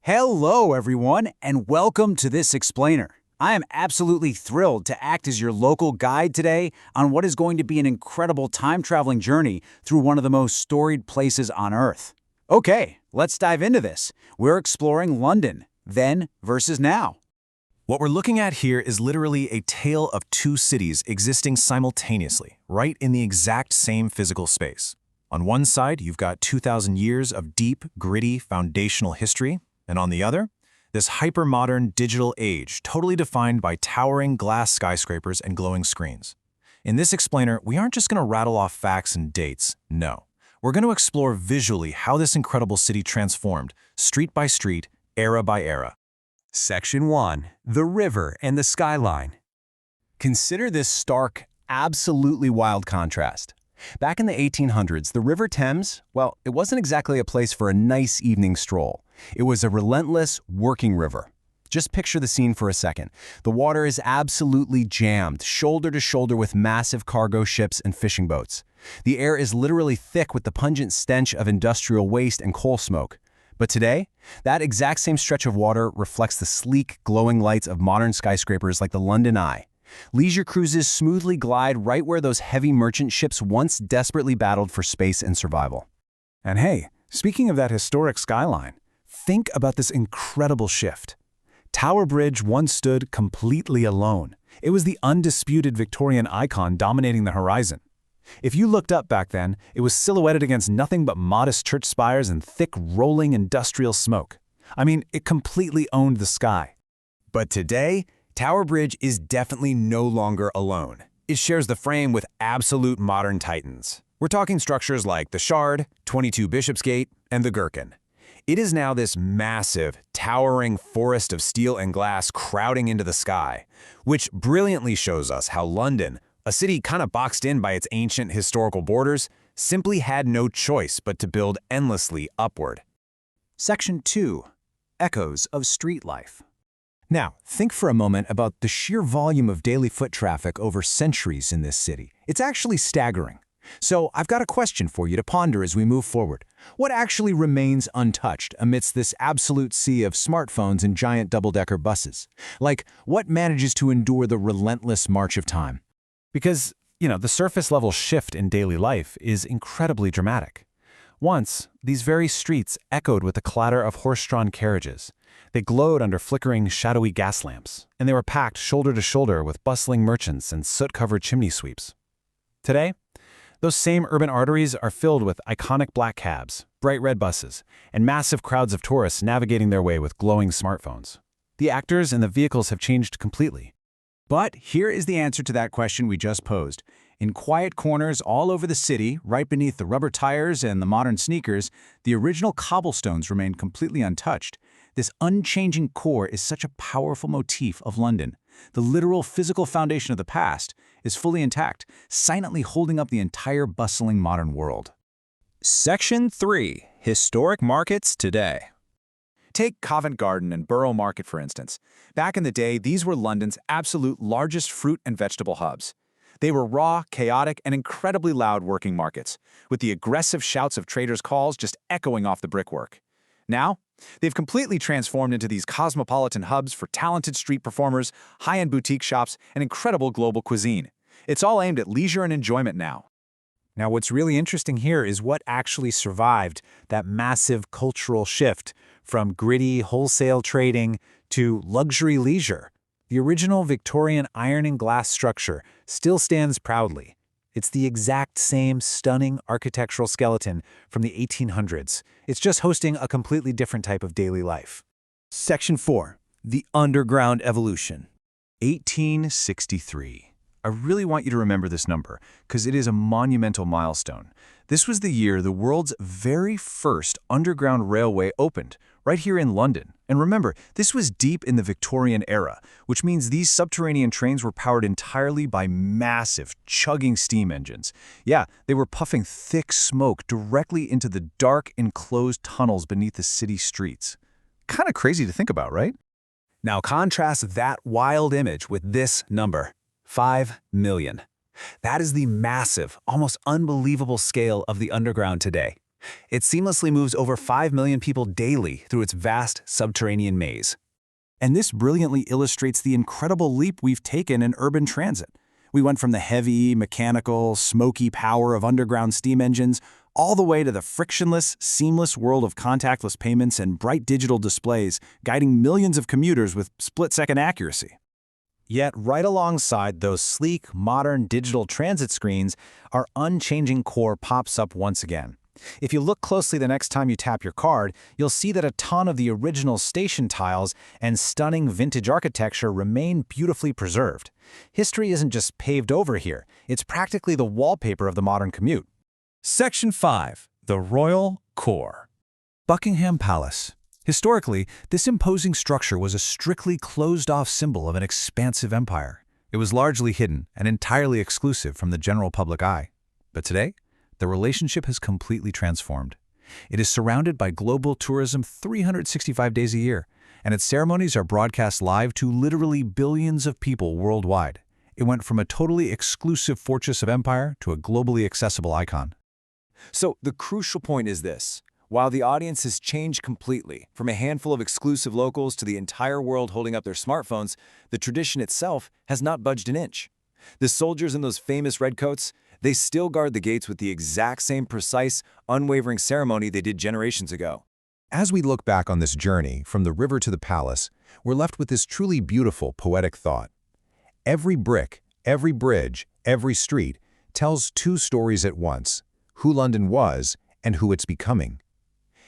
Hello, everyone, and welcome to this explainer. I am absolutely thrilled to act as your local guide today on what is going to be an incredible time-traveling journey through one of the most storied places on Earth. Okay, let's dive into this. We're exploring London, then versus now. What we're looking at here is literally a tale of two cities existing simultaneously, right in the exact same physical space. On one side, you've got 2,000 years of deep, gritty, foundational history, and on the other, this hyper-modern digital age totally defined by towering glass skyscrapers and glowing screens. In this explainer, we aren't just going to rattle off facts and dates, no. We're going to explore visually how this incredible city transformed, street by street, era by era. Section 1. The River and the Skyline. Consider this stark, absolutely wild contrast. Back in the 1800s, the River Thames, well, it wasn't exactly a place for a nice evening stroll. It was a relentless, working river. Just picture the scene for a second. The water is absolutely jammed, shoulder to shoulder with massive cargo ships and fishing boats. The air is literally thick with the pungent stench of industrial waste and coal smoke. But today, that exact same stretch of water reflects the sleek, glowing lights of modern skyscrapers like the London Eye. Leisure cruises smoothly glide right where those heavy merchant ships once desperately battled for space and survival. And hey, speaking of that historic skyline, think about this incredible shift. Tower Bridge once stood completely alone. It was the undisputed Victorian icon dominating the horizon. If you looked up back then, it was silhouetted against nothing but modest church spires and thick, rolling industrial smoke. I mean, it completely owned the sky. But today, Tower Bridge is definitely no longer alone. It shares the frame with absolute modern titans. We're talking structures like the Shard, 22 Bishopsgate, and the Gherkin. It is now this massive, towering forest of steel and glass crowding into the sky, which brilliantly shows us how London, a city kind of boxed in by its ancient historical borders, simply had no choice but to build endlessly upward. Section 2. Echoes of Street Life. Now, think for a moment about the sheer volume of daily foot traffic over centuries in this city. It's actually staggering. So I've got a question for you to ponder as we move forward. What actually remains untouched amidst this absolute sea of smartphones and giant double-decker buses? Like, what manages to endure the relentless march of time? Because, the surface level shift in daily life is incredibly dramatic. Once, these very streets echoed with the clatter of horse-drawn carriages. They glowed under flickering, shadowy gas lamps, and they were packed shoulder to shoulder with bustling merchants and soot-covered chimney sweeps. Today, those same urban arteries are filled with iconic black cabs, bright red buses, and massive crowds of tourists navigating their way with glowing smartphones. The actors and the vehicles have changed completely. But here is the answer to that question we just posed. In quiet corners all over the city, right beneath the rubber tires and the modern sneakers, the original cobblestones remain completely untouched. This unchanging core is such a powerful motif of London. The literal physical foundation of the past is fully intact, silently holding up the entire bustling modern world. Section 3. Historic Markets Today. Take Covent Garden and Borough Market, for instance. Back in the day, these were London's absolute largest fruit and vegetable hubs. They were raw, chaotic, and incredibly loud working markets, with the aggressive shouts of traders' calls just echoing off the brickwork. Now, they've completely transformed into these cosmopolitan hubs for talented street performers, high-end boutique shops, and incredible global cuisine. It's all aimed at leisure and enjoyment now. Now, what's really interesting here is what actually survived that massive cultural shift from gritty wholesale trading to luxury leisure. The original Victorian iron and glass structure still stands proudly. It's the exact same stunning architectural skeleton from the 1800s. It's just hosting a completely different type of daily life. Section 4. The Underground Evolution. 1863. I really want you to remember this number, because it is a monumental milestone. This was the year the world's very first underground railway opened, right here in London. And remember, this was deep in the Victorian era, which means these subterranean trains were powered entirely by massive, chugging steam engines. Yeah, they were puffing thick smoke directly into the dark, enclosed tunnels beneath the city streets. Kind of crazy to think about, right? Now contrast that wild image with this number, 5 million. That is the massive, almost unbelievable scale of the underground today. It seamlessly moves over 5 million people daily through its vast subterranean maze. And this brilliantly illustrates the incredible leap we've taken in urban transit. We went from the heavy, mechanical, smoky power of underground steam engines all the way to the frictionless, seamless world of contactless payments and bright digital displays, guiding millions of commuters with split-second accuracy. Yet, right alongside those sleek, modern digital transit screens, our unchanging core pops up once again. If you look closely the next time you tap your card, you'll see that a ton of the original station tiles and stunning vintage architecture remain beautifully preserved. History isn't just paved over here, it's practically the wallpaper of the modern commute. Section 5. The Royal Core. Buckingham Palace. Historically, this imposing structure was a strictly closed-off symbol of an expansive empire. It was largely hidden and entirely exclusive from the general public eye. But today, the relationship has completely transformed. It is surrounded by global tourism 365 days a year, and its ceremonies are broadcast live to literally billions of people worldwide. It went from a totally exclusive fortress of empire to a globally accessible icon. So the crucial point is this. While the audience has changed completely, from a handful of exclusive locals to the entire world holding up their smartphones, the tradition itself has not budged an inch. The soldiers in those famous redcoats, they still guard the gates with the exact same precise, unwavering ceremony they did generations ago. As we look back on this journey from the river to the palace, we're left with this truly beautiful, poetic thought. Every brick, every bridge, every street tells two stories at once: who London was and who it's becoming.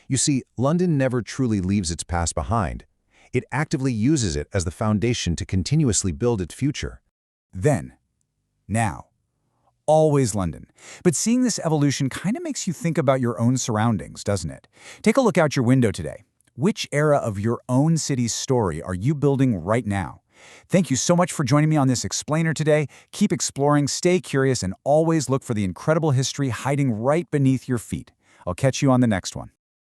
You see, London never truly leaves its past behind. It actively uses it as the foundation to continuously build its future. Then, now, always London. But seeing this evolution kind of makes you think about your own surroundings, doesn't it? Take a look out your window today. Which era of your own city's story are you building right now? Thank you so much for joining me on this explainer today. Keep exploring, stay curious, and always look for the incredible history hiding right beneath your feet. I'll catch you on the next one.